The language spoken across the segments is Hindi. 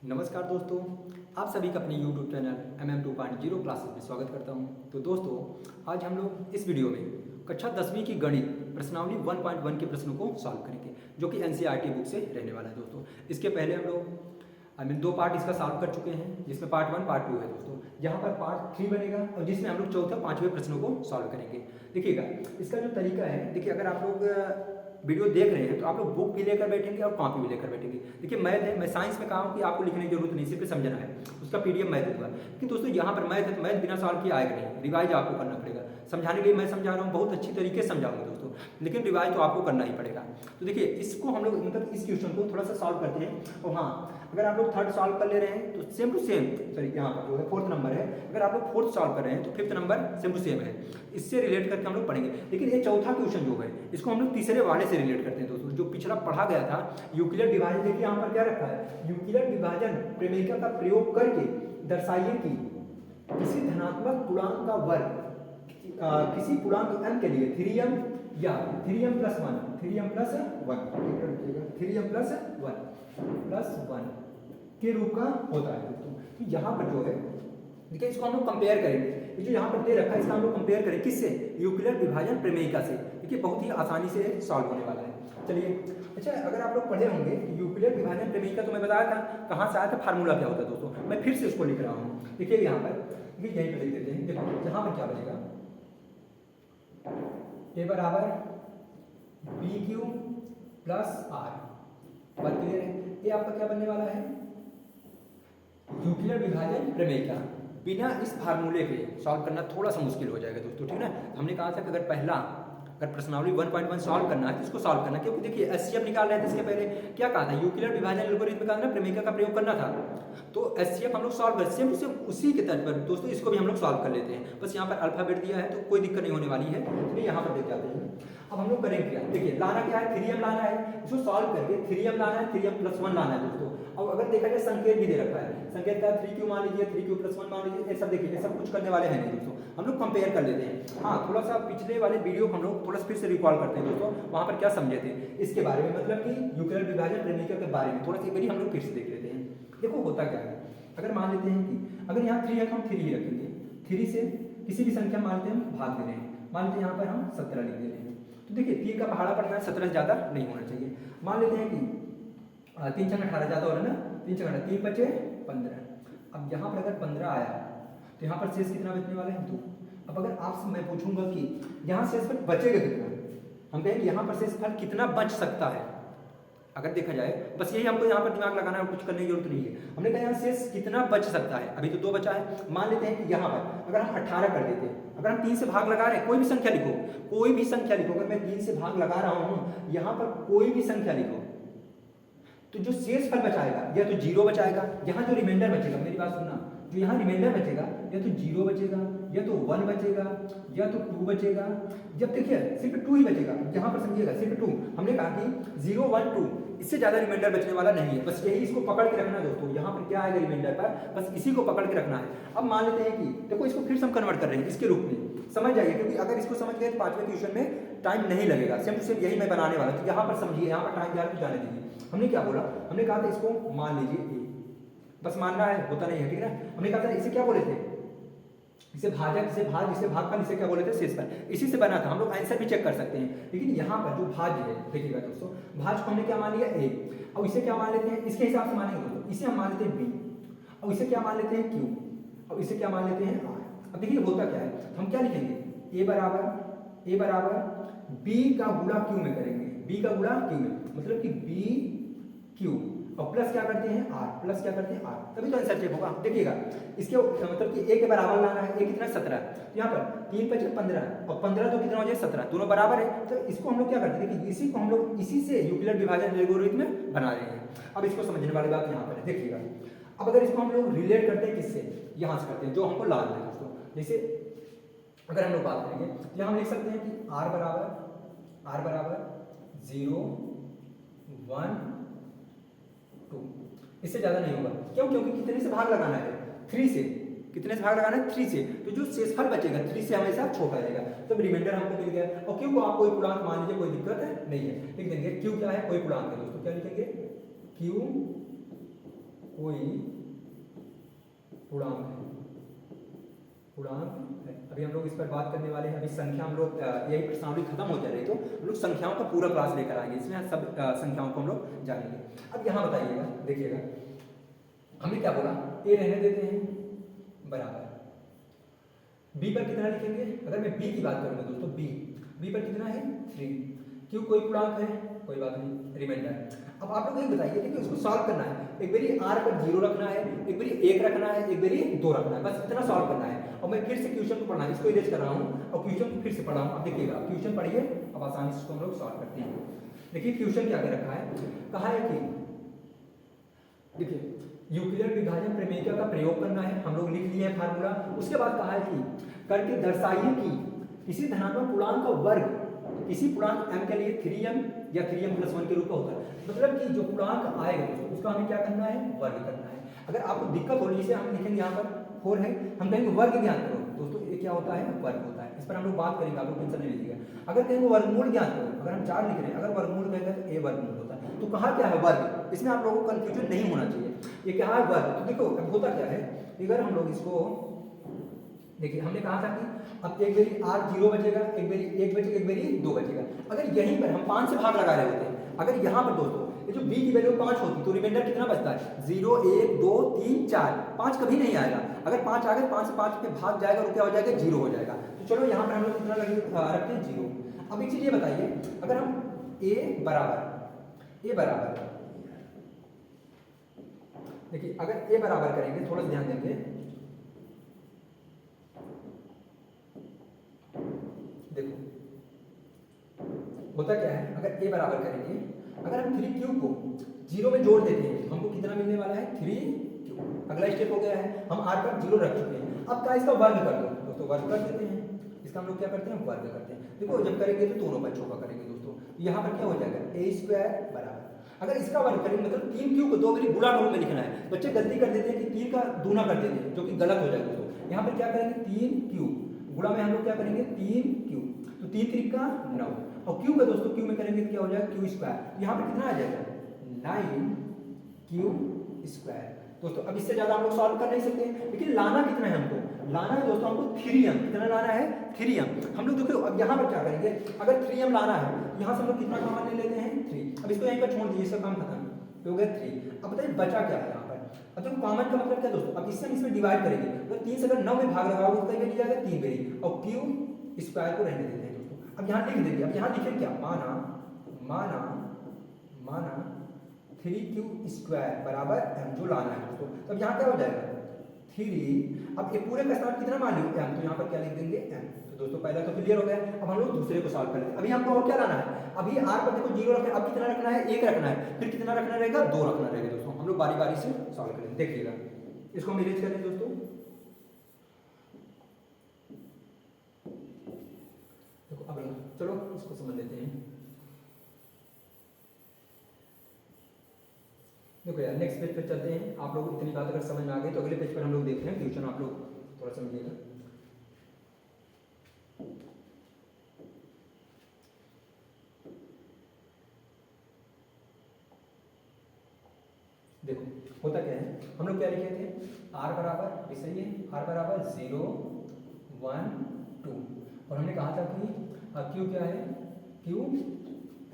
नमस्कार दोस्तों, आप सभी का अपने YouTube चैनल MM 2.0 क्लासेस में स्वागत करता हूं। तो दोस्तों, आज हम लोग इस वीडियो में कक्षा 10वीं की गणित प्रश्नावली 1.1 के प्रश्नों को सॉल्व करेंगे, जो कि NCERT बुक से रहने वाला है दोस्तों। इसके पहले हम लोग दो पार्ट इसका सॉल्व कर चुके हैं, जिसमें पार्ट 1 पार्ट 2 है दोस्तों। यहाँ पर पार्ट 3 बनेगा और जिसमें हम लोग चौथा पाँचवें प्रश्नों को सॉल्व करेंगे। देखिएगा, इसका जो तरीका है, देखिए अगर आप लोग वीडियो देख रहे हैं तो आप लोग बुक भी लेकर बैठेंगे और कॉपी भी लेकर बैठेंगे। देखिए मैथ है, मैं साइंस में कहा हूँ कि आपको लिखने की जरूरत नहीं, सिर्फ समझना है। उसका PDF मैं दूंगा। लेकिन दोस्तों यहाँ पर मैथ है तो मैथ बिना सॉल्व किए आएगा नहीं, रिवाइज आपको करना पड़ेगा। समझाने के लिए मैं समझा रहा हूँ, बहुत अच्छी तरीके से समझाऊंगा दोस्तों, लेकिन रिवाइज तो आपको करना ही पड़ेगा। तो देखिए इसको हम लोग मतलब इस क्वेश्चन को थोड़ा सा सॉल्व करते हैं। और हाँ, अगर आप लोग थर्ड सॉल्व कर ले रहे हैं तो सेम टू सेम, सॉरी यहाँ पर जो है फोर्थ नंबर है, अगर आप लोग फोर्थ सॉल्व कर रहे हैं तो fifth number same to same है। इससे रिलेट करके हम लोग पढ़ेंगे। लेकिन ये चौथा क्वेश्चन जो है, इसको हम लोग तीसरे वाले से रिलेट करते हैं दोस्तों, जो पिछला पढ़ा गया था यूक्लिड विभाजन। देखिए यहाँ पर क्या रखा है, यूक्लिड विभाजन प्रमेयिका का प्रयोग करके दर्शाइए कि किसी धनात्मक पूर्णांक का वर्ग किसी पूर्णांक m के लिए 3m या 3m प्लस 1 प्लस 1 के रूप का होता है दोस्तों। तो यहाँ पर जो है, देखिए इसको हम लोग कंपेयर करेंगे। ये जो यहाँ पर दे रखा है इसका हम लोग कंपेयर करें किससे, यूक्लिड विभाजन प्रमेयिका से। देखिए बहुत ही आसानी से सॉल्व होने वाला है। चलिए, अच्छा अगर आप लोग पढ़े होंगे यूक्लिड विभाजन प्रमेयिका, तो मैं बताया था कहाँ से आया था, फार्मूला क्या होता है दोस्तों। मैं फिर से उसको लिख रहा हूँ। देखिए यहाँ पर, देखिए यहीं पर लिख देते हैं। देखो यहाँ पर क्या बनेगा, a बराबर BQ प्लस R। बात क्लियर है। ये आपका क्या बनने वाला है, यूक्लिड विभाजन प्रमेयिका। बिना इस फार्मूले के सॉल्व करना थोड़ा सा मुश्किल हो जाएगा दोस्तों, ठीक ना। हमने कहा था कि अगर प्रश्नावली 1.1 सॉल्व करना है तो इसको सॉल्व करना, क्योंकि देखिए HCF निकाल रहे थे। इसके पहले क्या कहा था, यूक्लिड विभाजन एल्गोरिथम का ना प्रमेयिका का प्रयोग करना था। तो HCF हम लोग सॉल्व कर सेम टू सेम उसी के तर्ज पर दोस्तों इसको भी हम लोग सॉल्व कर लेते हैं। बस यहाँ पर अल्फाबेट दिया है तो कोई दिक्कत नहीं होने वाली है। चलिए यहाँ पर देख जाते हैं। अब हम लोग करेंगे क्या, देखिए लाना क्या है, 3m लाना है। इसको सॉल्व करके 3m लाना है, 3m प्लस 1 लाना है दोस्तों। अब अगर देखा जाए संकेत भी दे रखा है, संकेत का 3q मान लीजिए, 3q प्लस 1 मान लीजिए। ये सब देखिए, ये सब कुछ करने वाले हैं नहीं दोस्तों, हम लोग कंपेयर कर लेते हैं। हाँ, थोड़ा सा पिछले वाले वीडियो को हम लोग थोड़ा सा फिर से रिकॉल करते हैं दोस्तों, वहां पर क्या समझे थे इसके बारे में, मतलब कि यूक्लिड विभाजन प्रमेयिका के बारे में थोड़ा सा हम लोग फिर से देख लेते हैं। देखो होता क्या है, अगर मान लेते हैं कि अगर यहाँ 3 है तो हम 3 ही रखेंगे। 3 से किसी भी संख्या मान लेते हैं हम भाग दे रहे हैं, मान लेते हैं यहाँ पर हम 17 लिख दे रहे हैं। तो देखिए 3 का पहाड़ा पड़ना है, 17 से ज़्यादा नहीं होना चाहिए। मान लेते हैं कि 3 छंग 18 ज़्यादा हो रहा है ना, 3 छंग 18, 3 बचे 15। अब यहाँ पर अगर 15 आया तो यहाँ पर शेष कितना बचने वाला है, 2। अब अगर आपसे मैं पूछूंगा कि यहाँ शेषफल बचेगा कितना, हम कहेंगे यहाँ पर शेषफल कितना बच सकता है। अगर देखा जाए, बस यही हमको यहाँ पर दिमाग लगाना है, कुछ करने की जरूरत नहीं है। हमने कहा यहाँ शेष कितना बच सकता है, अभी तो 2 बचा है। मान लेते हैं कि यहाँ पर अगर हम 18 कर देते हैं, अगर हम 3 से भाग लगा रहे हैं, कोई भी संख्या लिखो, कोई भी संख्या लिखो। अगर मैं 3 से भाग लगा रहा हूँ, यहाँ पर कोई भी संख्या लिखो, तो जो शेष फल बचाएगा या तो 0 बचाएगा, यहाँ जो रिमाइंडर बचेगा, मेरी बात सुनना, जो यहाँ रिमाइंडर बचेगा या तो 0 बचेगा, या तो 1 बचेगा, या तो 2 बचेगा। जब देखिए सिर्फ 2 ही बचेगा, यहाँ पर समझिएगा सिर्फ 2। हमने कहा कि 0 1 2, इससे ज्यादा रिमाइंडर बचने वाला नहीं है। बस यही इसको पकड़ के रखना है दोस्तों, यहाँ पर क्या आएगा रिमाइंडर पर, बस इसी को पकड़ के रखना है। अब मान लेते हैं कि देखो इसको फिर से हम कन्वर्ट कर रहे हैं इसके रूप में, समझ जाइए, क्योंकि अगर इसको समझ गए तो 5वें क्वेश्चन में टाइम नहीं लगेगा। सेम टू सेम यही मैं बनाने वाला। तो यहाँ पर समझिए, यहाँ पर टाइम जा रहा है तो जाने दीजिए। हमने क्या बोला, हमने कहा था इसको मान लीजिए a, बस मानना है, होता नहीं है, ठीक है। हमने कहा था इसे क्या बोले थे, इसे भाजक, इसे भाग, इसे भागफल, इसे क्या बोले थे, शेषफल। इसी से बना था, हम लोग आंसर भी चेक कर सकते हैं। लेकिन यहाँ पर जो भाज्य है, देखिएगा दोस्तों, भाज्य को हमने क्या मान लिया a, और इसे क्या मान लेते हैं, इसके हिसाब से मानेंगे दोस्तों, इसे हम मान लेते हैं b, और इसे क्या मान लेते हैं q, और इसे क्या मान लेते हैं r। अब देखिए होता क्या है, हम क्या लिखेंगे, a बराबर b का गुणा q में करेंगे, b का गुणा q में, मतलब कि b q, और प्लस क्या करते हैं r, प्लस क्या करते हैं r, तभी तो आंसर चेक होगा। देखिएगा इसके मतलब कि a के बराबर लाना है, a कितना 17, तो यहाँ पर 3 5 15, और 15 तो कितना हो जाए 17, दोनों बराबर है। तो इसको हम लोग क्या करते हैं, देखिए इसी को हम लोग इसी से यूक्लिड विभाजन एल्गोरिथम में बना रहे हैं। अब इसको समझने वाली बात यहाँ पर है, देखिएगा। अब अगर इसको हम लोग रिलेट करते हैं किससे, यहाँ से करते हैं, जो हमको लाना है दोस्तों। जैसे अगर हम लोग बात करेंगे तो यहाँ हम लिख सकते हैं कि r बराबर 0 1 2, इससे ज्यादा नहीं होगा। क्यों, क्योंकि कितने से भाग लगाना है, 3 से। कितने से भाग लगाना है, 3 से। तो जो शेषफल बचेगा 3 से हमेशा छोटा रहेगा, तब रिमाइंडर हमको मिल गया। और क्यों को आप कोई पूर्णांक मान लीजिए, कोई दिक्कत है नहीं है, लिख देंगे। क्यों क्या है, कोई पूर्णांक है दोस्तों, क्या लिखेंगे, क्यू कोई पूर्णांक है, पूर्णांक है। अभी हम लोग इस पर बात करने वाले हैं। अभी संख्या हम लोग यही प्रश्नावली खत्म हो जा रही तो हम लोग संख्याओं का पूरा क्लास लेकर आएंगे, इसमें सब संख्याओं को हम लोग जानेंगे। अब यहाँ बताइएगा, देखिएगा हमने क्या बोला, ए रहने देते हैं बराबर बी पर कितना लिखेंगे। अगर मैं बी की बात करूंगा दोस्तों, बी पर कितना है 3, क्यों कोई पूर्णांक है, कोई बात नहीं, रिमाइंडर। अब आप लोग ये बताइए कि इसको सॉल्व करना है, एक बारी आर पर 0 रखना है, एक बारी 1 रखना है, एक बारी 2 रखना है, बस इतना सॉल्व करना है। और मैं फिर से क्वेश्चन को पढ़ना है, इसको इरेज कर रहा हूँ और क्वेश्चन को फिर से पढ़ा हूँ। अब देखिएगा, क्वेश्चन पढ़िए, अब आसानी से इसको हम लोग सॉल्व करते हैं। देखिए क्वेश्चन क्या कर रखा है, कहा है कि देखिए यूक्लिडियन विभाजन प्रमेय का प्रयोग करना है, हम लोग लिख लिए हैं फार्मूला। उसके बाद कहा है कि करके दर्शाइए कि किसी धनात्मक पूर्णांक का वर्ग किसी पूर्णांक m के लिए 3m या 3m+1 के रूप में होता है। मतलब कि जो पूर्णांक आएगा दोस्तों उसका हमें क्या करना है, वर्ग करना है। अगर आपको दिक्कत हो रही है, जैसे हम लिखेंगे यहाँ पर 4 है, हम कहेंगे वर्ग ज्ञात करो दोस्तों, ये क्या होता है, वर्ग होता है। इस पर हम लोग बात करेंगे, आप लोग टेंशन नहीं लीजिएगा। अगर कहेंगे वर्गमूल ज्ञात करो, अगर हम 4 लिख रहे हैं, अगर वर्गमूल कहेंगे तो a वर्गमूल होता है। तो कहा क्या है, वर्ग। इसमें आप लोगों को कंफ्यूजन नहीं होना चाहिए, ये क्या है, वर्ग। तो देखो अब होता क्या है, अगर हम लोग इसको देखिए, हमने कहा था कि अब एक बारी r 0 बचेगा, एक बारी 1 बचेगा, एक बारी 2 बचेगा। अगर यहीं पर हम 5 से भाग लगा रहे होते हैं, अगर यहाँ पर दोस्तों ये जो b की वैल्यू 5 होती तो रिमाइंडर कितना बचता है, 0 1 2 3 4, 5 कभी नहीं आएगा। अगर 5 आ गए, 5 से 5 पे भाग जाएगा तो क्या हो जाएगा, 0 हो जाएगा। तो चलो यहाँ पर हम लोग कितना रखते हैं, 0। अब एक चीज ये बताइए, अगर हम a बराबर देखिए, अगर a बराबर करेंगे, थोड़ा सा ध्यान देंगे, देखो होता क्या है, अगर a बराबर करेंगे, अगर हम 3 क्यूब को 0 में जोड़ देते हैं, हमको कितना मिलने वाला है, 3 क्यूब। अगला स्टेप हो गया है, हम r पर 0 रख चुके हैं। अब क्या, इसका वर्ग कर दो दोस्तों, वर्ग कर देते हैं। इसका हम लोग क्या करते हैं, वर्ग करते हैं। देखो जब करेंगे तो दोनों बच्चों का करेंगे दोस्तों, यहाँ पर क्या हो जाएगा, a² बराबर, अगर इसका वर्ग करेंगे मतलब 3 क्यूब को 2 बारी गुणा रूप में लिखना है। बच्चे गलती कर देते हैं कि 3 का दूना कर देते हैं, जो कि गलत हो जाएगा दोस्तों। यहाँ पर क्या करेंगे, 3 क्यूब गुणा में हम लोग क्या करेंगे, 3 क्यूब, तो 3 3 का 9, और क्यूब है दोस्तों, क्यूब में करेंगे तो क्या हो जाएगा, क्यू²। यहाँ पर कितना आ जाएगा, 9 क्यूब² दोस्तों। अब इससे ज्यादा हम लोग सॉल्व कर नहीं सकते, लेकिन लाना कितना है हमको, लाना है दोस्तों हमको 3m। कितना लाना है, 3m। हम लोग देखो अब यहाँ पर क्या करेंगे, अगर 3m लाना है, यहाँ से हम लोग कितना कॉमन ले लेते हैं, 3। अब इसको यहीं पर छोड़ दीजिए, इसका काम खत्म, तो हो गया 3। अब बताइए बचा क्या है यहाँ पर। अब देखो कॉमन का मतलब क्या दोस्तों, अब इससे हम इसमें डिवाइड करेंगे, तो 3 से अगर 9 में भाग लगाओगे तो कहीं जाएगा 3 बेरी, और क्यू² को रहने देते हैं दोस्तों। अब यहाँ लिख देंगे, अब यहाँ लिखे क्या, माना 3q² बराबर m, जो लाना है दोस्तों। तब यहाँ क्या हो जाएगा, 3। अब ये पूरे का स्थान कितना मान लियो, m, तो यहाँ पर क्या लिख देंगे, m। तो दोस्तों पहला तो क्लियर हो गया। अब हम लोग दूसरे को सॉल्व करेंगे। अभी हमको और क्या लाना है, अभी r पर देखो 0 रखना है, अब कितना रखना है, 1 रखना है, फिर कितना रखना रहेगा, 2 रखना रहेगा दोस्तों। हम लोग बारी बारी से सॉल्व करेंगे, देखिएगा। इसको हम इरेज करें दोस्तों, देखो अब चलो इसको समझ लेते हैं। देखो यार, नेक्स्ट पेज पे चलते हैं। आप लोग इतनी बात अगर समझ में आ गई तो अगले पेज पर हम लोग देखते हैं क्वेश्चन, आप लोग थोड़ा समझिएगा। देखो होता क्या है, हम लोग क्या लिखे थे, r बराबर, सही है, r बराबर 0 1 2, और हमने कहा था कि q क्या है, q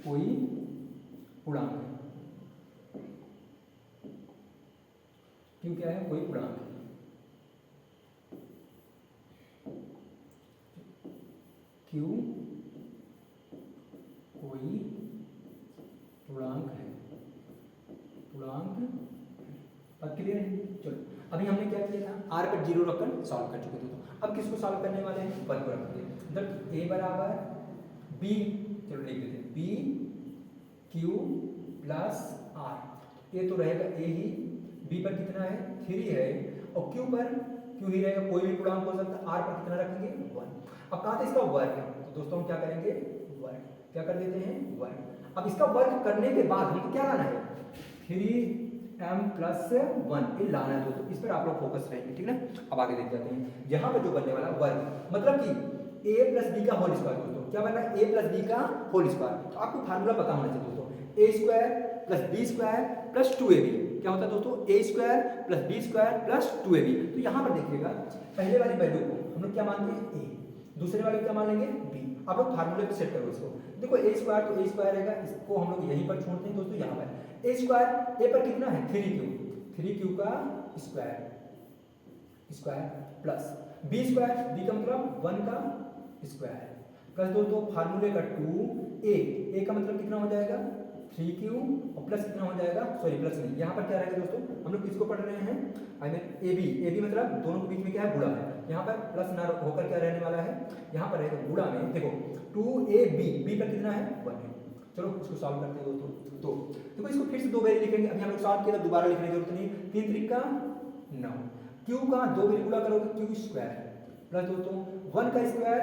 कोई पूर्णांक है, q क्या है, कोई पूर्णांक है। q कोई पूर्णांक है, पूर्णांक। अब क्लियर है, चलो अभी हमने क्या किया था, r पर 0 रखकर सॉल्व कर चुके थे। तो अब किसको सॉल्व करने वाले हैं, 1 को रखेंगे। मतलब a बराबर b, चलो लिख देते हैं, b q plus r। a तो रहेगा a ही, b पर कितना है, 3 है, और q पर q ही रहेगा, कोई भी पूर्णांक हो सकता है। r पर कितना रखेंगे, 1। अब कहा था इसका वर्ग, तो दोस्तों हम क्या करेंगे, वर्ग, क्या कर देते हैं, वर्ग। अब इसका वर्ग करने के बाद हमको क्या लाना है, 3m+1 ये लाना है दोस्तों। इस पर आप लोग फोकस रहेंगे, ठीक है। अब आगे देख जाते हैं, यहाँ पर जो बनने वाला वर्ग मतलब कि a प्लस बी का होल स्क्वायर दोस्तों। क्या बन रहा है, a प्लस बी का होल स्क्वायर। तो आपको फार्मूला पता होना चाहिए दोस्तों, a² plus B square plus 2ab क्या होता है दोस्तों, a square plus B square plus 2ab। तो यहाँ पर देखिएगा पहले वाली वैल्यू को हम लोग क्या मानते हैं ए, दूसरे वाले को क्या मान लेंगे बी। आप लोग फार्मूले पे सेट करो इसको, देखो ए स्क्वायर तो ए स्क्वायर रहेगा, इसको हम लोग यहीं पर छोड़ते हैं दोस्तों। यहाँ पर ए स्क्वायर ए पर कितना है 3 क्यू का square plus B square B का मतलब 1 का स्क्वायर प्लस दोस्तों फार्मूले का 2 ए का मतलब कितना हो जाएगा 3q और प्लस कितना हो जाएगा, सॉरी प्लस नहीं, यहाँ पर क्या रहेगा दोस्तों, हम लोग किसको पढ़ रहे हैं, आई मीन ए बी मतलब दोनों के बीच में क्या है गुणा है, यहाँ पर प्लस ना होकर क्या रहने वाला है, यहाँ पर रहेगा गुणा में। देखो 2ab बी पर कितना है 1 है। चलो इसको सॉल्व करते हैं दोस्तों। तो देखो इसको फिर से दो बार लिखेंगे, अभी हम लोग सॉल्व किया तो दोबारा लिखने की जरूरत नहीं, 3 3 का 9, क्यू का 2 बार गुणा करोगे क्यू स्क्वायर प्लस दोस्तों 1 का स्क्वायर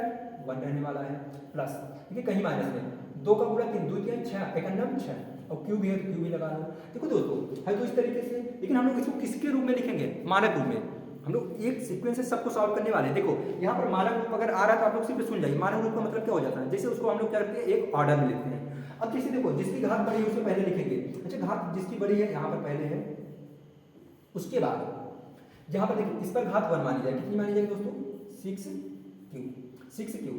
1 रहने वाला है प्लस, ठीक है कहीं माइनस में 2 का गुणा 3 2 3 6 एक अन्नम 6 और क्यू भी है तो क्यू भी लगा लो। देखो दोस्तों है तो इस तरीके से, लेकिन हम लोग इसको किसके रूप में लिखेंगे, मानक रूप में। हम लोग एक सीक्वेंस से सबको सॉल्व करने वाले हैं। देखो यहाँ पर मानक रूप अगर आ रहा है तो आप लोग सिर्फ सुन जाइए, मानक रूप का मतलब क्या हो जाता है, जैसे उसको हम लोग क्या करते हैं एक ऑर्डर में लिखते हैं। अब जैसे देखो जिसकी घात बड़ी है उससे पहले लिखेंगे, अच्छा घात जिसकी बड़ी है यहाँ पर पहले है, उसके बाद यहाँ पर देखिए इस पर घात 1 मानी जाए, कितनी मानी जाएगी दोस्तों 6q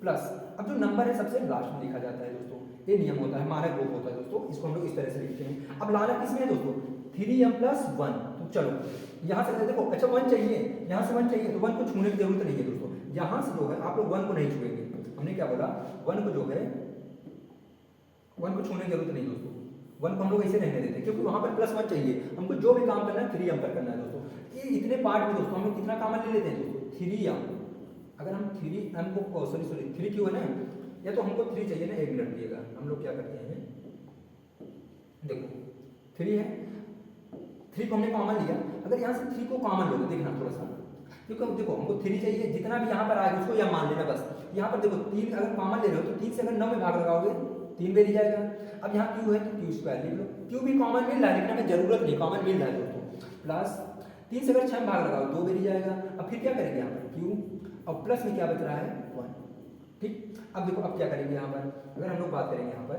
प्लस, अब जो नंबर है सबसे लास्ट में लिखा जाता है दोस्तों, ये नियम होता है, मानक रूप होता है दोस्तों, इसको हम लोग इस तरह से लिखते हैं। अब लाना किसमें है दोस्तों 3m + 1, तो चलो यहाँ से देखो अच्छा 1 चाहिए, यहाँ से 1 चाहिए तो 1 को छूने की जरूरत नहीं है दोस्तों, यहाँ से जो है आप लोग 1 को नहीं छुएंगे, हमने क्या बोला 1 को जो है 1 को छूने की जरूरत नहीं दोस्तों, 1 को हम लोग ऐसे रहने देते हैं क्योंकि वहाँ पर +1 चाहिए, हमको जो भी काम करना है 3m पर करना है दोस्तों। ये इतने पार्ट में दोस्तों हम लोग कितना कॉमन ले लेते हैं दोस्तों 3m, अगर हम 3m को सॉरी 3q है ना, या तो हमको 3 चाहिए ना, 1 मिनट दिएगा, हम लोग क्या करते हैं देखो 3 है, 3 को हमने कॉमन लिया, अगर यहाँ से 3 को कॉमन लोगे देखना थोड़ा सा, क्योंकि देखो हमको 3 चाहिए, जितना भी यहाँ पर आएगा उसको यहाँ मान लेना बस। यहाँ पर देखो 3 अगर कॉमन ले रहे हो तो 3 से अगर 9 में भाग लगाओगे 3 बेर ही जाएगा। अब यहाँ q है तो q स्क्वायर लिख लो, q भी कॉमन मिल रहा है लेकिन हमें जरूरत नहीं, कॉमन मिल रहा है दोस्तों, प्लस 3 से अगर 6 में भाग लगाओ 2 बेर ही जाएगा। अब फिर क्या करेंगे यहाँ पर q और प्लस में क्या बच रहा है 1, ठीक। अब देखो अब क्या करेंगे यहाँ पर, अगर हम लोग बात करेंगे यहाँ पर,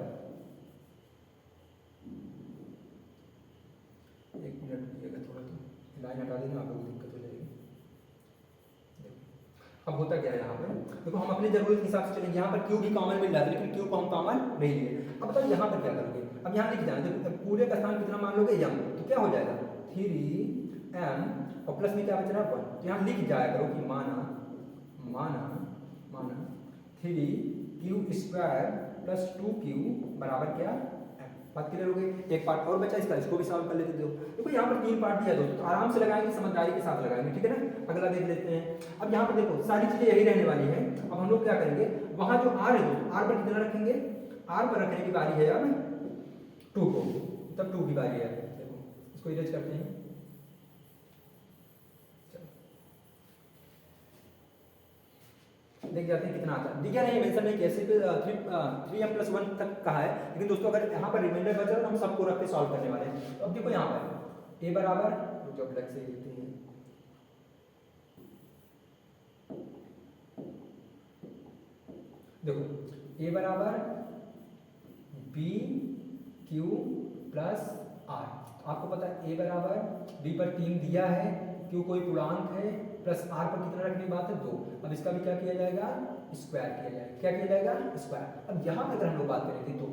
एक मिनट रुकिएगा थोड़ा, तो लाइन हटा देना, आप लोगों को दिक्कत हो जाएगी। अब होता क्या है यहाँ पर, देखो हम अपने जरूरत के हिसाब से चलेंगे, यहाँ पर क्यू भी कॉमन मिल रहा है लेकिन क्यू को हम कॉमन नहीं लिए। अब बताओ यहाँ पर क्या करोगे, अब यहाँ लिख जाना, जब पूरे का स्थान कितना मान लोगे m, तो क्या हो जाएगा 3m और प्लस में क्या बच रहा है 1, तो यहाँ लिख जाया करो कि माना 3q स्क्वायर प्लस 2q बराबर क्या m। बात क्लियर हो गई। एक पार्ट और बचा इसका, इसको भी सॉल्व कर लेते हो। देखो यहाँ पर 3 पार्ट दिया दोस्तों, तो आराम से लगाएंगे, समझदारी के साथ लगाएंगे, ठीक है ना। अगला देख लेते हैं। अब यहाँ पर देखो सारी चीजें यही रहने वाली है। अब हम लोग क्या करेंगे, वहां जो r है दोस्तों, r पर कितना रखेंगे, r पर रखने की बारी है यार 2 को, तब 2 की बारी है। देखो इसको इरेज करते हैं, देख जाते हैं कितना आता है। दिया नहीं मेंशन नहीं कैसे पे 3m + 1 तक कहा है, लेकिन दोस्तों अगर यहाँ पर रिमाइंडर बचा तो हम सबको रख के सॉल्व करने वाले हैं। तो अब देखो यहाँ पर a बराबर, जो अलग से लिखते हैं, देखो a बराबर bq + r, तो आपको पता है a बराबर b पर 3 दिया है, q कोई पूर्णांक है, प्लस r पर कितना रखने की बात है 2। अब इसका भी क्या किया जाएगा, स्क्वायर किया जाएगा। क्या किया जाएगा, स्क्वायर। अब यहाँ पर अगर हम लोग बात करेंगे तो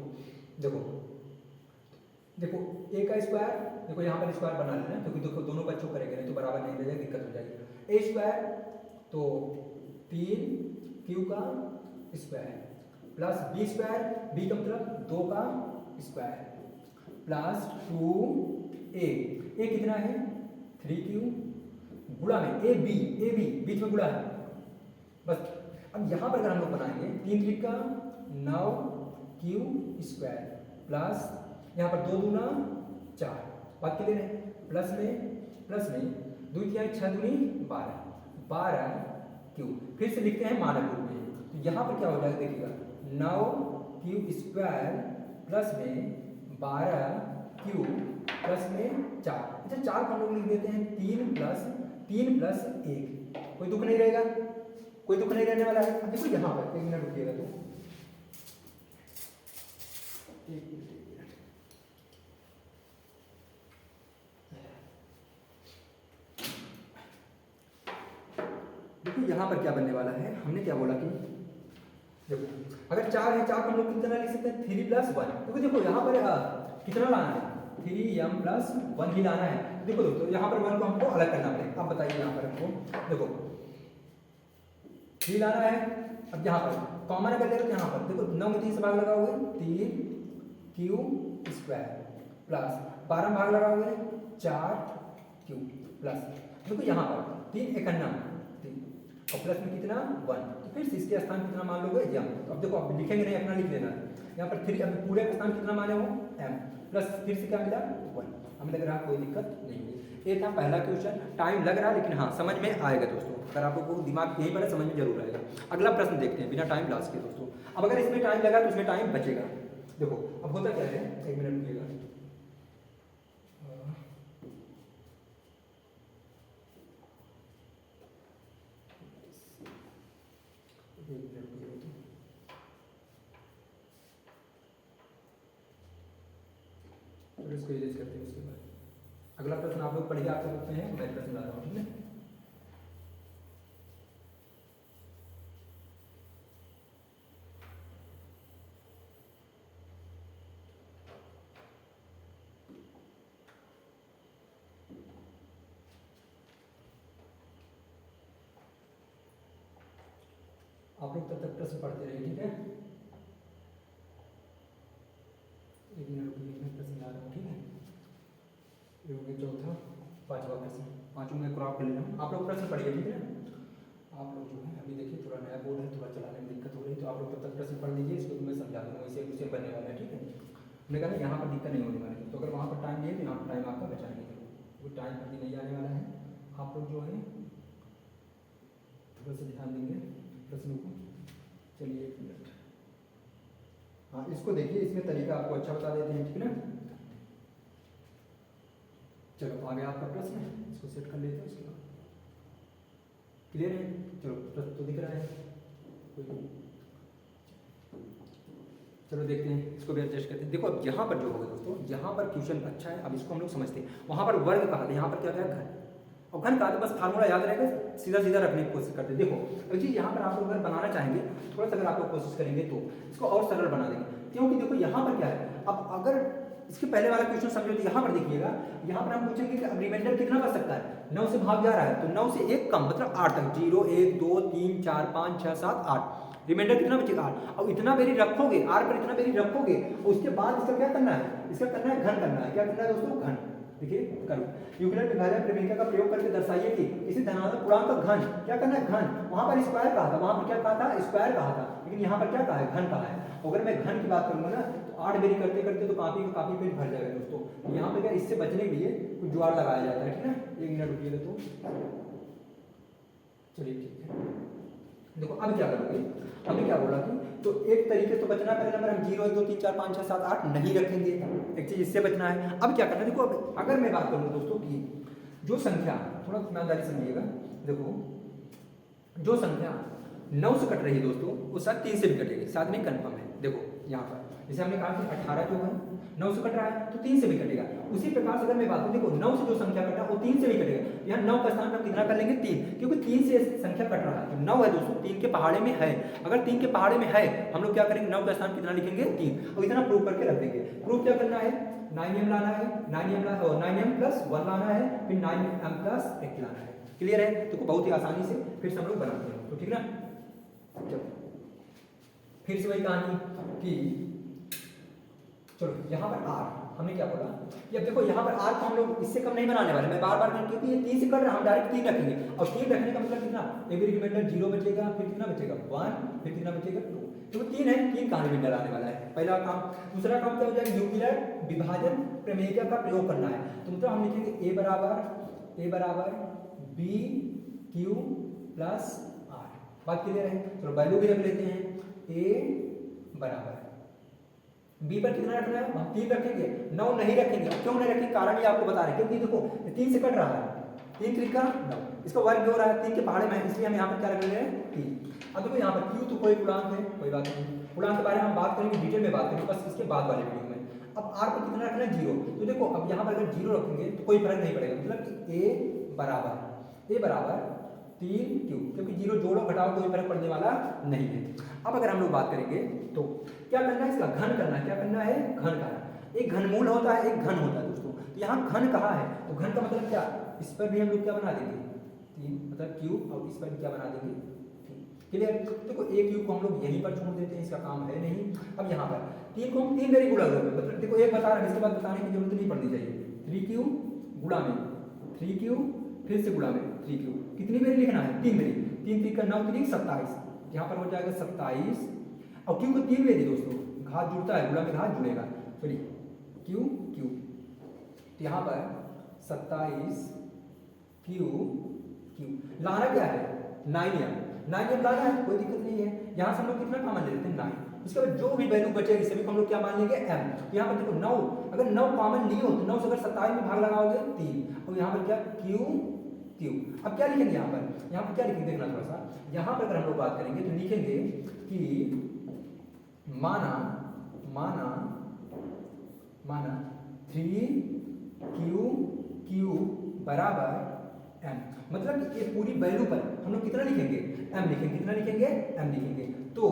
देखो a का स्क्वायर, देखो यहाँ पर स्क्वायर बना लेना क्योंकि देखो दोनों बच्चों करेंगे नहीं तो बराबर नहीं रहेगा, दिक्कत हो जाएगी। a स्क्वायर तो 3q का square plus b square, b का मतलब 2 का स्क्वायर प्लस 2a कितना है 3q गुणा में ab बीच में गुणा है बस। अब यहाँ पर अगर हम लोग बनाएंगे 3 3 का 9q स्क्वायर प्लस यहाँ पर 2 दूना 4, बात क्लियर है, प्लस में 2 3 6 दूनी 12q। फिर से लिखते हैं मानक रूप में, तो यहाँ पर क्या हो जाएगा देखिएगा 9q स्क्वायर प्लस में 12q प्लस में 4। अच्छा 4 को हम लोग लिख देते हैं 3 + 1, कोई दुख नहीं रहेगा, कोई दुख नहीं रहने वाला है। अब देखो यहाँ पर 1 मिनट रुकिएगा, तो देखो यहाँ पर क्या बनने वाला है, हमने क्या बोला कि देखो अगर 4 है, 4 को हम लोग कितना लिख सकते हैं 3 + 1। देखो देखो यहाँ पर कितना लाना है 3m + 1 ही लाना है। देखो दोस्तों यहाँ पर 1 को हमको अलग करना पड़ेगा। अब बताइए यहाँ पर हमको देखो 3 लाना है। अब यहाँ पर कॉमन अगर ले तो यहाँ पर देखो 9 में 3 से भाग लगाओगे 3q² प्लस 12 में भाग लगाओगे 4q प्लस देखो यहाँ पर 3 51 और प्लस में कितना 1, तो फिर से इसके स्थान कितना मान लोगे m। तो अब देखो अब लिखेंगे नहीं, अपना लिख लेना है यहाँ पर 3। अब पूरे का स्थान कितना माने हो m प्लस फिर से क्या मिला 1। हमें लग रहा है कोई दिक्कत नहीं होगी। ये था पहला क्वेश्चन। टाइम लग रहा है लेकिन हाँ समझ में आएगा दोस्तों। अगर आप लोगों को दिमाग यहीं पर है समझ में जरूर आएगा। अगला प्रश्न देखते हैं बिना टाइम लॉस के दोस्तों। अब अगर इसमें टाइम लगा तो उसमें टाइम बचेगा। देखो अब होता क्या है, 1 मिनट रुकिएगा। तो इसको इरेज करते हैं। उसके बाद अगला प्रश्न आप लोग पढ़िए, आप सकते हैं, मैं प्रश्न ला रहा हूँ, ठीक है। आप लोग तब तक प्रश्न पढ़ते रहिए, ठीक है। 1 मिनट रुकिए, मैं प्रश्न ला रहा हूँ, ठीक है। ये हो गया चौथा, 5वां प्रश्न। 5वां में क्रॉप कर लेना। आप लोग प्रश्न पढ़िए, ठीक है। आप लोग जो है अभी देखिए थोड़ा नया बोर्ड है, थोड़ा चलाने में दिक्कत हो रही है, तो आप लोग तब तक प्रश्न पढ़ लीजिए। इसको मैं समझा दूँगा, इसे उसे बनने वाला है, ठीक है। मैंने कहा ना यहाँ पर दिक्कत नहीं होने वाली, तो अगर वहाँ पर टाइम दिए तो यहाँ पर टाइम आपका बचाएंगे जरूर। वो टाइम अभी नहीं आने वाला है। आप लोग जो है थोड़ा सा ध्यान देंगे प्रश्नों को। चलिए 1 मिनट। हाँ इसको देखिए, इसमें तरीका आपको अच्छा बता देते हैं, ठीक है ना। चलो आगे आपका प्रश्न है, इसको सेट कर लेते हैं। उसके बाद क्लियर है, चलो प्रश्न तो दिख रहा है कोई। चलो देखते हैं, इसको भी एडजस्ट करते हैं। देखो अब यहाँ पर जो होगा दोस्तों, यहाँ पर क्वेश्चन अच्छा है, अब इसको हम लोग समझते हैं। वहाँ पर वर्ग कहा था, यहाँ पर क्या था घन, और घन कहा था बस फार्मूला याद रहेगा, सीधा सीधा रखने की कोशिश करते हैं। देखो अब जी यहाँ पर आप लोग अगर बनाना चाहेंगे, थोड़ा सा अगर आप लोग कोशिश करेंगे तो इसको और सरल बना देंगे। क्योंकि देखो यहाँ पर क्या है, अब अगर इसके पहले वाला क्वेश्चन समझो तो यहाँ पर देखिएगा, यहाँ पर हम पूछेंगे कि अब रिमाइंडर कितना बच सकता है। 9 से भाग जा रहा है तो 9 से 1 कम, मतलब 8 तक, 0 1 2 3 4 5 6 7 8। रिमाइंडर कितना बचेगा 8। अब इतना बेरी रखोगे, आर पर इतना बेरी रखोगे, उसके बाद इसका क्या करना है, इसका करना है घन करना है। क्या करना है दोस्तों, घन। देखिए करो, यूक्लिड विभाजन प्रमेय का प्रयोग करके दर्शाइए कि इसी धनात्मक पूर्णांक का घन, क्या करना है घन। वहां पर स्क्वायर कहा था, वहां पर क्या कहा था, स्क्वायर कहा था, लेकिन यहाँ पर क्या कहा है, घन कहा है। अगर मैं घन की बात करूंगा ना तो 8 बेरी करते करते तो काफी पेज भर जाएगा दोस्तों। तो यहाँ पे क्या, इससे बचने के लिए कुछ जुगाड़ लगाया जाता है, ठीक है ना। 1 मिनट रुकिएगा तो चलिए ठीक है। देखो अब क्या करोगे, हमने क्या बोला कि तो एक तरीके तो बचना, पहले नंबर हम 0 1 2 3 4 5 6 7 8 नहीं रखेंगे, एक चीज इससे बचना है। अब क्या करना है, देखो अब अगर मैं बात करूँ दोस्तों की जो संख्या, थोड़ा ईमानदारी समझिएगा, देखो जो संख्या 9 से कट रही है दोस्तों, वो शायद 3 से भी कटेगी, शायद नहीं कन्फर्म है। देखो यहाँ पर जैसे हमने कहा कि 18 जो है 9 से कट रहा है तो 3 से भी कटेगा। उसी प्रकार से अगर मैं बात करूँ, देखो 9 से जो संख्या कट रहा है वो 3 से भी कटेगा। यहाँ 9 का स्थान पर कितना कर लेंगे 3, क्योंकि 3 से संख्या कट रहा है। तो 9 है दोस्तों, 3 के पहाड़े में है। अगर 3 के पहाड़े में है, हम लोग क्या करेंगे, 9 का स्थान कितना लिखेंगे 3, और इतना प्रूव करके रख देंगे। प्रूफ क्या करना है, 9m लाना है, 9m + 1 लाना है, फिर 9m + 1 लाना है। क्लियर है, तो बहुत ही आसानी से फिर से हम लोग बनाते हैं, तो ठीक ना। चलो फिर से वही कहानी कि चलो यहाँ पर r हमने क्या बोला कि अब देखो यहाँ पर r को हम लोग इससे कम नहीं बनाने वाले, मैं बार बार कहूँ क्योंकि ये 3 से कट रहा है, हम डायरेक्ट 3 रखेंगे। और 3 रखने का मतलब कितना, एक रिमाइंडर 0 बचेगा, फिर कितना बचेगा 1, फिर कितना बचेगा 2। तो 3 है, 3 का रिमाइंडर आने वाला है, पहला काम। दूसरा काम क्या हो जाएगा, यूक्लिड विभाजन प्रमेय का प्रयोग करना है। तो मतलब हम लिखेंगे a बराबर b q + r। बात क्लियर है, चलो वैल्यू भी रख लेते हैं। a बराबर b पर कितना रखना है, हम 3 रखेंगे, 9 नहीं रखेंगे। क्यों नहीं रखेंगे, कारण ये आपको बता रहे हैं, क्योंकि देखो 3 से कट रहा है, 3 त्रिका 9, इसका वर्ग भी हो रहा है, 3 के पहाड़े में है, इसलिए हम यहाँ पर क्या रख रहे हैं 3। अब देखो यहाँ पर q तो कोई पूर्णांक है, कोई बात नहीं, पूर्णांक के बारे में हम बात करेंगे, डिटेल में बात करेंगे बस इसके बाद वाले वीडियो में। अब r पर कितना रखना है 0। तो देखो अब यहाँ पर अगर 0 रखेंगे तो कोई फर्क नहीं पड़ेगा, मतलब कि a बराबर 3 क्यू, क्योंकि जीरो जोड़ो घटाओ कोई फर्क पड़ने वाला नहीं है। अब अगर हम लोग बात करेंगे तो क्या करना है, इसका घन करना है। क्या करना है, घन करना। एक घनमूल होता है, एक घन होता है दोस्तों। तो यहाँ घन कहाँ है, तो घन का मतलब क्या, इस पर भी हम लोग क्या बना देंगे 3 मतलब क्यूब, और इस पर भी क्या बना देंगे 3। क्लियर। देखो एक क्यूब को हम लोग यहीं पर छोड़ देते हैं, इसका काम है नहीं। अब यहाँ पर 3 को हम 3 बारी गुणा करेंगे, मतलब देखो एक बता रहा है, इसके बाद बताने की जरूरत नहीं पड़नी चाहिए। 3 क्यूब गुणा में 3 क्यूब, फिर से गुणा में 3 क्यूब, कितनी बारी लिखना है, 3 बारी। 3 3 का 9 3 27, यहाँ पर हो जाएगा 27। और क्यू को 3 बारी दोस्तों, घात जुड़ता है, गुणा में घात जुड़ेगा, सॉरी क्यू क्यू, तो यहाँ पर 27 क्यू क्यू। लाना क्या है, 9m, 9m लाना है, कोई दिक्कत नहीं है। यहाँ से हम लोग कितना कॉमन ले लेते हैं 9, उसके बाद जो भी वैल्यू बचेगी सभी को हम लोग क्या मान लेंगे m। यहाँ पर देखो 9, अगर 9 कॉमन लिए हो तो 9 से अगर 27 में भाग लगाओगे 3, और यहाँ पर क्या क्यू क्यू। अब क्या लिखेंगे यहाँ पर क्या लिखेंगे, देखना थोड़ा सा। यहाँ पर अगर हम लोग बात करेंगे तो लिखेंगे कि माना 3 क्यू क्यू बराबर m, मतलब ये पूरी वैल्यू पर हम लोग कितना लिखेंगे, m लिखेंगे। कितना लिखेंगे, m लिखेंगे। तो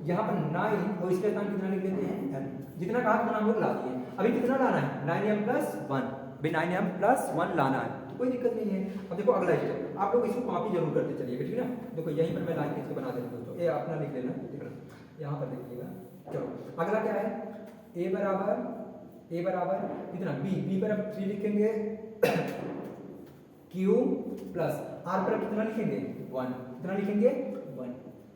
यहाँ पर 9 और इसके स्थान कितना लिख लेते हैं m, जितना कहा उतना हम लोग ला दिए। अभी कितना लाना है, 9m + 1, भाई 9m + 1 लाना है, तो कोई दिक्कत नहीं है। अब देखो अगला स्टेप, आप लोग इसको कॉपी जरूर करते चलिएगा, ठीक है ना। देखो यहीं पर मैं लाइन खींच के बना देता हूँ, तो ये अपना लिख लेना, देखना यहाँ पर देखिएगा। चलो अगला क्या है, a बराबर कितना b पर अब 3 लिखेंगे q प्लस r पर कितना लिखेंगे 1, कितना लिखेंगे 1।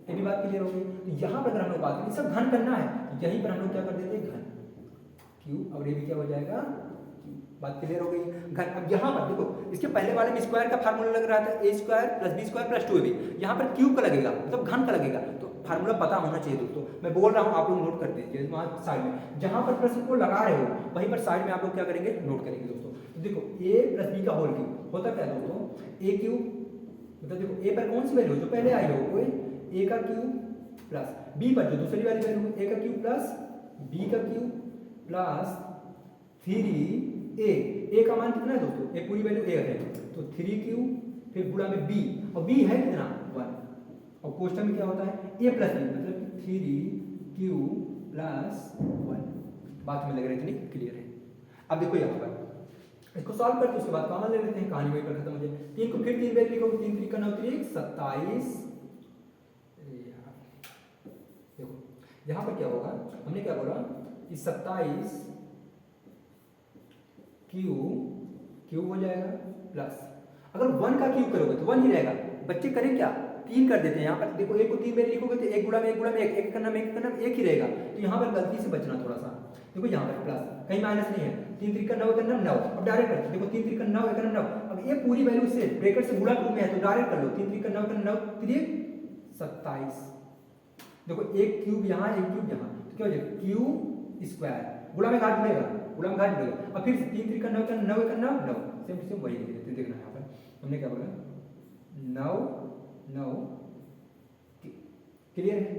ये भी बात क्लियर होगी। तो यहाँ पर अगर हम लोग बात करें, सब घन करना है, तो यहीं पर हम लोग क्या कर देते हैं घन q, और ये भी क्या हो जाएगा, बात क्लियर हो गई घन। अब यहाँ पर देखो, इसके पहले वाले में स्क्वायर का फार्मूला लग रहा था a² + b² + 2ab, यहाँ पर क्यूब का लगेगा, मतलब घन का लगेगा। तो फार्मूला पता होना चाहिए दोस्तों, मैं बोल रहा हूँ आप लोग नोट कर दीजिए वहाँ साइड में, जहाँ पर प्रश्न को लगा रहे हो वहीं पर साइड में आप लोग क्या करेंगे, नोट करेंगे दोस्तों। तो देखो a + b का होल क्यूब होता क्या है दोस्तों, a क्यूब, मतलब देखो a पर कौन सी वैल्यू जो पहले आई हो वो a का क्यूब प्लस b पर जो दूसरी वाली वैल्यू a का क्यूब प्लस b का क्यूब प्लस 3a का मान कितना है दोस्तों, a पूरी वैल्यू a है, तो 3 क्यूब फिर गुणा में b, और b है कितना 1, और क्वेश्चन में क्या होता है a + b, मतलब 3 क्यूब प्लस 1। बात में लग रही इतनी क्लियर है। अब देखो यहाँ पर इसको सॉल्व करके उसके बाद कॉमन ले लेते हैं, कहानी वहीं पर खत्म हो जाए। 3 को फिर 3 बार लिखो, 3 3 का 9 3 27। देखो यहाँ पर क्या होगा, हमने क्या बोला कि 27 क्यूब हो जाएगा प्लस, अगर 1 का क्यूब करोगे तो 1 ही रहेगा। बच्चे करें क्या, 3 कर देते हैं। यहाँ पर देखो 1 को 3 बार लिखोगे तो 1 गुणा में 1 गुणा में 1 का नाम 1 ही रहेगा। तो यहाँ पर गलती से बचना थोड़ा सा, देखो यहाँ पर प्लस, कहीं माइनस नहीं है। 3 3 का 9 का 9, अब डायरेक्ट करते देखो 3 3 का 9 का 9, अब ये पूरी वैल्यू से ब्रैकेट से गुणा टू में है तो डायरेक्ट कर लो। 3 3 का 9 का 9 3 27। देखो एक क्यूब यहाँ एक क्यूब यहाँ, तो क्या हो जाएगा क्यूब स्क्वायर, गुणा में घात जुड़ेगा, गुणा में घात जुड़ेगा। अब फिर 3 3 का 9 का 9 का 9 सेम वही लिख देते। देखना यहाँ पर हमने क्या बोला 9 9 क्लियर है।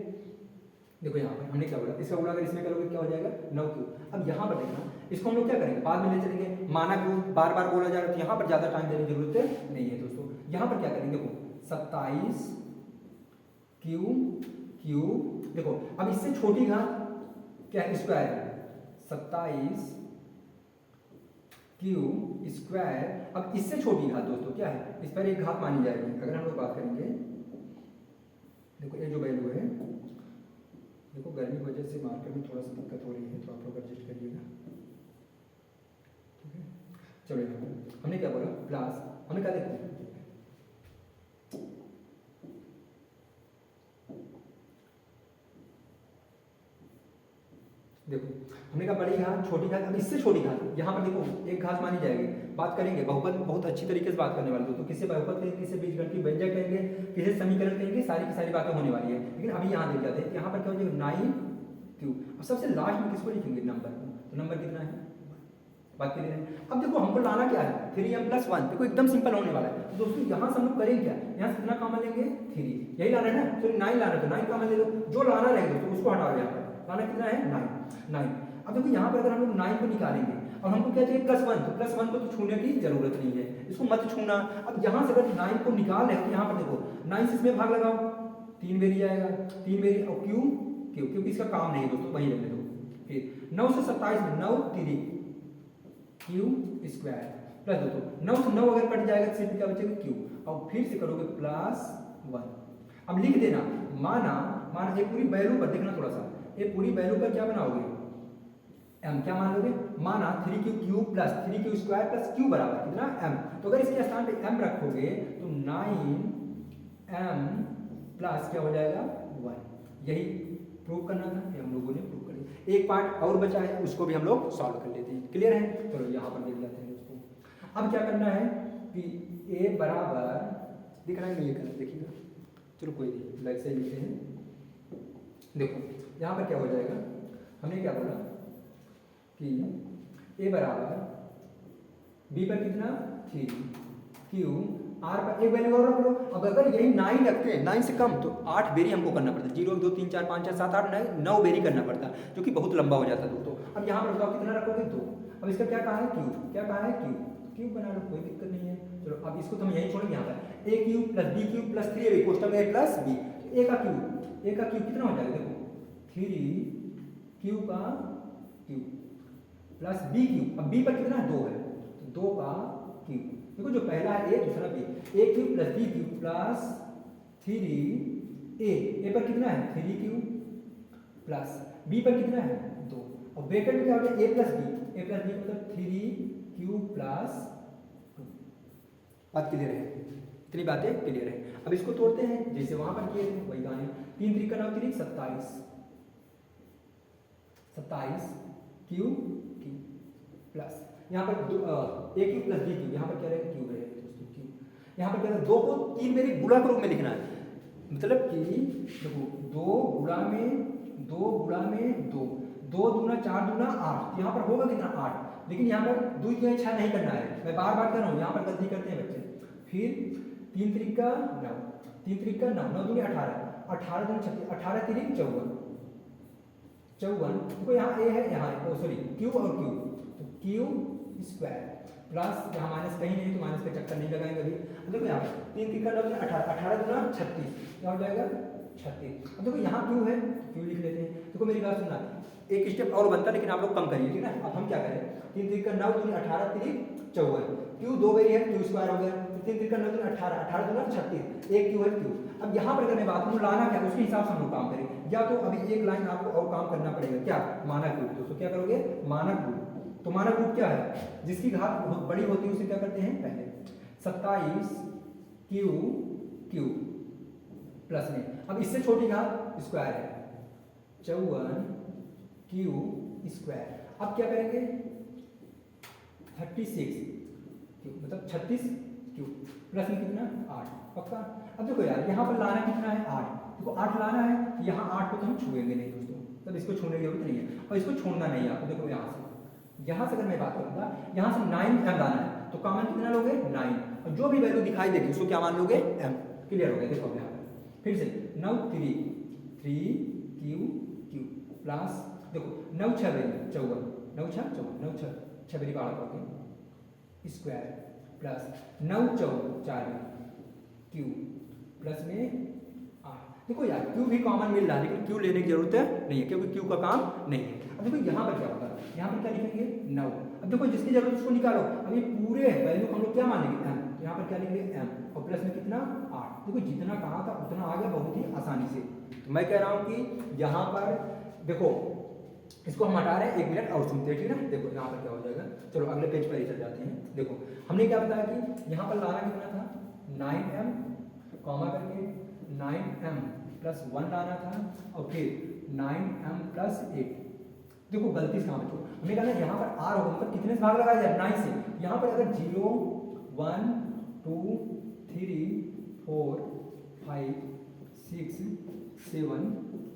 देखो यहाँ पर हमने क्या बोला, इसका गुणा अगर इसमें करोगे क्या हो जाएगा 9 क्यूब। अब यहाँ पर देखना, इसको हम लोग क्या करेंगे बाद में ले चलेंगे, माना क्यूब बार बार बोला जा रहा है तो यहाँ पर ज्यादा टाइम देने की जरूरत नहीं है दोस्तों। यहाँ पर क्या करेंगे, देखो 27 क्यूब, देखो अब इससे छोटी घात क्या है स्क्वायर है, 27 क्यूब स्क्वायर। अब इससे छोटी घात दोस्तों क्या है, इस पर एक घात मानी जाएगी। अगर हम लोग बात करेंगे, देखो ये जो वैल्यू है, देखो गर्मी की वजह से मार्केट में थोड़ा सा दिक्कत हो रही है तो आप लोग एडजस्ट करिएगा, ठीक है। चलो हमने क्या बोला प्लस, हमने क्या देखते हैं देखो हमने कहा बड़ी घात छोटी घात, अब इससे छोटी घात यहाँ पर देखो एक घात मानी जाएगी। बात करेंगे बहुपद में बहुत अच्छी तरीके से बात करने वाले दोस्तों, किसे बहुपद कहेंगे, किसे बीजगणित की व्यंजक कहेंगे, किसे समीकरण कहेंगे, सारी की सारी बातें होने वाली है। लेकिन अभी यहाँ देख जाते हैं, यहाँ पर क्या हो जाएगा 9 क्यूब। अब सबसे लास्ट में किसको लिखेंगे नंबर को, तो नंबर कितना है बात के लिए। अब देखो हमको लाना क्या है 3m + 1, देखो एकदम सिंपल होने वाला है। तो दोस्तों यहाँ से हम लोग करेंगे क्या, यहाँ से कितना कॉमन लेंगे 3, यही लाना है ना, तो 9 लाना, तो 9 कॉमन ले लो, जो लाना रहेगा तो उसको हटाओ। यहाँ पर लाना कितना है 9। अब देखो यहाँ पर अगर हम लोग 9 को निकालेंगे, और हमको क्या चाहिए +1, तो +1 को तो छूने की जरूरत नहीं है, इसको मत छूना। अब यहाँ से अगर 9 को निकाल रहे हो तो यहाँ पर देखो 9 से इसमें भाग लगाओ, 3 बेरी जाएगा, 3 बेरी, और क्यू क्यू क्योंकि इसका काम नहीं है दोस्तों, वही रहने दो। फिर 9 से 27 में 9 3 क्यू स्क्वायर प्लस दोस्तों 9 से 9 अगर कट जाएगा तो सिर्फ क्या बचेगा क्यू, और फिर से करोगे +1। अब लिख देना माना ये पूरी वैल्यू पर देखना थोड़ा सा, ये पूरी वैल्यू पर क्या बनाओगे m, क्या मान लोगे, माना 3q cube plus 3q square plus q बराबर कितना m, तो अगर इसके स्थान पे m रखोगे तो 9m प्लस क्या हो जाएगा 1। यही प्रूव करना था, ये हम लोगों ने प्रूव कर दिया। एक पार्ट और बचा है, उसको भी हम लोग सॉल्व कर लेते हैं। क्लियर है, चलो यहाँ पर देख लेते हैं दोस्तों। अब क्या करना है कि a बराबर दिख रहा है नहीं, ये करना देखिएगा, चलो कोई नहीं वैसे ही लिखते हैं। देखो यहाँ पर क्या हो जाएगा, हमने क्या बोला कि a बराबर b पर कितना 3 q r पर एक वैल्यू और रख लो। अब अगर यही 9 रखते हैं, 9 से कम तो 8 बेरी हमको करना पड़ता है, 0 1 2 3 4 5 6 7 8 9 बेरी करना पड़ता है, जो कि बहुत लंबा हो जाता है दोस्तों। अब यहाँ पर बताओ कितना रखोगे 2। अब इसका क्या कहा है q, क्या कहा है q, क्यूब बना लो, कोई दिक्कत नहीं है। चलो अब इसको तो हम यही छोड़ेंगे, यहाँ पर a cube plus b cube plus 3ab कोष्टक में a प्लस b, a का क्यूब कितना हो जाएगा देखो 3q का क्यूब प्लस b क्यूब, अब b पर कितना है 2 है तो 2 का क्यूब, देखो जो पहला है a दूसरा b, a cube plus b cube plus 3a पर कितना है 3q प्लस b पर कितना है 2, और ब्रैकेट में क्या हो गया a प्लस b मतलब 3q प्लस 2। बात क्लियर है, इतनी बातें क्लियर है। अब इसको तोड़ते हैं जैसे वहां पर किए थे वही गाने, 3 3 का 9 3 27 क्यूब प्लस यहाँ पर a cube plus b cube, यहाँ पर क्या रहेगा क्यूब रहेगा दोस्तों क्यूब। यहाँ पर क्या है 2 को 3 मेरी गुणा के रूप में लिखना है, मतलब कि देखो 2 गुणा में 2 2 दूना 4 दूना 8, यहाँ पर होगा कितना 8, लेकिन यहाँ पर 2 की 6 नहीं करना है, मैं बार बार कर रहा हूँ, यहाँ पर गलती करते हैं बच्चे। फिर 3 3 का 9 3 3 का 9 9 दूनी 18 18 दूनी 36 18 3 54, देखो यहाँ a है यहाँ सॉरी क्यूब और क्यूब, तो क्यूब स्क्वायर प्लस यहाँ माइनस कहीं नहीं तो माइनस का चक्कर नहीं लगाएंगे अभी। देखो यहाँ 3 3 का 9 18 18 दूना 36, क्या हो जाएगा 36। अब देखो यहाँ क्यू है, क्यू लिख लेते हैं। देखो मेरी बात सुनना, एक स्टेप और बनता है लेकिन आप लोग कम करिए, ठीक है। अब हम क्या करें 3 3 का 9 दूनी 18 3 54, क्यू 2 बेरी है क्यू स्क्वायर हो गया, 3 3 का 9 दूनी 18 18 दूना 36, एक क्यू है क्यू। अब यहाँ पर अगर मैं बात करूँ लाना क्या, उसके हिसाब से हम लोग काम करें, या तो अभी एक लाइन आपको और काम करना पड़ेगा, क्या मानक रूप। दोस्तों क्या करोगे मानक रूप, तो मानक रूप क्या है, जिसकी घात बहुत बड़ी होती है उसे क्या करते हैं पहले 27 क्यू प्लस में, अब इससे छोटी घात स्क्वायर है 54 क्यू स्क्वायर। अब क्या करेंगे 36 क्यू मतलब 36 क्यू प्लस में कितना 8, पक्का। अब देखो यार यहाँ पर लाना कितना है 8, देखो 8 लाना है, यहाँ 8 को तो हम छुएंगे नहीं दोस्तों, तब इसको छोड़ने की जरूरत नहीं है, और इसको छोड़ना नहीं है आपको। देखो यहाँ से अगर मैं बात करूँगा, यहाँ से 9m लाना है तो कॉमन कितना लोगे 9, और जो भी वैल्यू दिखाई देगी उसको क्या मान लोगे m। क्लियर हो गया। देखो यहाँ पर फिर से 9 3 क्यू प्लस देखो 9 6 बेरी 54 9 6 54 9 6 बेरी बाढ़ करोगे स्क्वायर प्लस 9 4 क्यू प्लस में 8। देखो यार क्यू भी कॉमन मिल रहा है लेकिन क्यू लेने की जरूरत नहीं है क्योंकि क्यू का काम नहीं है। अब देखो यहाँ पर क्या होगा, यहाँ पर क्या लिखेंगे 9। अब देखो जिसकी जरूरत उसको निकालो, अब ये पूरे वैल्यू हम लोग क्या मानेंगे m, तो यहाँ पर क्या लिखेंगे m और प्लस में कितना 8। देखो जितना कहा था उतना आ गया बहुत ही आसानी से। तो मैं कह रहा हूँ कि यहाँ पर देखो इसको हम हटा रहे हैं, 1 मिनट और सुनते हैं, ठीक है। देखो यहाँ पर क्या हो जाएगा, चलो अगले पेज पर ही चल जाते हैं। देखो हमने क्या बताया कि यहाँ पर लाना कितना था 9m कॉमा करके 9m प्लस 1 लाना था, और फिर 9m प्लस 8। देखो गलती से कहाँ बचो, हमने कहा ना यहाँ पर r होगा मतलब कितने से भाग लगाया जाए 9 से, यहाँ पर अगर 0 1 2 3 4 5 6 7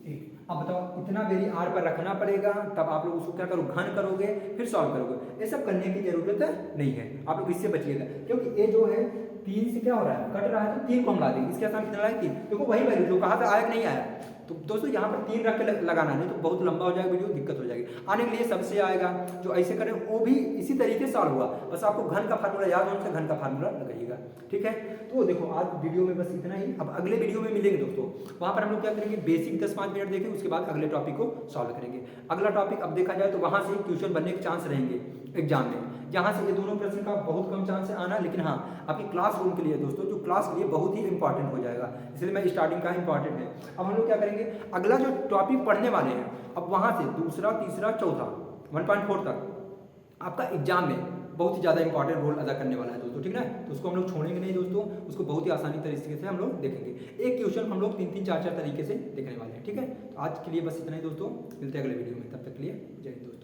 8। अब बताओ इतना बेरी r पर रखना पड़ेगा, तब आप लोग उसको क्या करो घन करोगे फिर सॉल्व करोगे। ये सब करने की जरूरत नहीं है, आप लोग इससे बचिएगा क्योंकि ये जो है 3 से क्या हो रहा है कट रहा है, तो 3 को हम ला देंगे। इसके साथ कितना लाए 3, देखो वही वैल्यू जो कहा था आया कि नहीं आया, तो दोस्तों यहाँ पर 3 रख के लगाना, नहीं तो बहुत लंबा हो जाएगा वीडियो, दिक्कत हो जाएगी। आने के लिए सबसे आएगा जो ऐसे करें वो भी इसी तरीके से सॉल्व हुआ, बस आपको घन का फार्मूला याद होने से घन का फार्मूला लगाइएगा, ठीक है। तो देखो आज वीडियो में बस इतना ही, अब अगले वीडियो में मिलेंगे दोस्तों, वहाँ पर हम लोग क्या करेंगे, बेसिक 10-5 मिनट देखें, उसके बाद अगले टॉपिक को सॉल्व करेंगे। अगला टॉपिक अब देखा जाए तो वहाँ से क्वेश्चन बनने के चांस रहेंगे एग्जाम में, जहाँ से ये दोनों प्रश्न का बहुत कम चांस है आना, लेकिन हाँ आपकी क्लासरूम के लिए दोस्तों, जो क्लास के लिए बहुत ही इंपॉर्टेंट हो जाएगा, इसलिए मैं स्टार्टिंग का इंपॉर्टेंट है। अब हम लोग क्या करेंगे, अगला जो टॉपिक पढ़ने वाले हैं, अब वहाँ से दूसरा, तीसरा, चौथा 1.4 तक आपका एग्जाम में बहुत ही ज़्यादा इंपॉर्टेंट रोल अदा करने वाला है दोस्तों, ठीक है ना। तो उसको हम लोग छोड़ेंगे नहीं दोस्तों, उसको बहुत ही आसानी तरीके से हम लोग देखेंगे। एक क्वेश्चन हम लोग 3-3, 4-4 तरीके से देखने वाले हैं, ठीक है। तो आज के लिए बस इतना ही दोस्तों, मिलते हैं अगले वीडियो में, तब तक के लिए जय हिंद दोस्तों।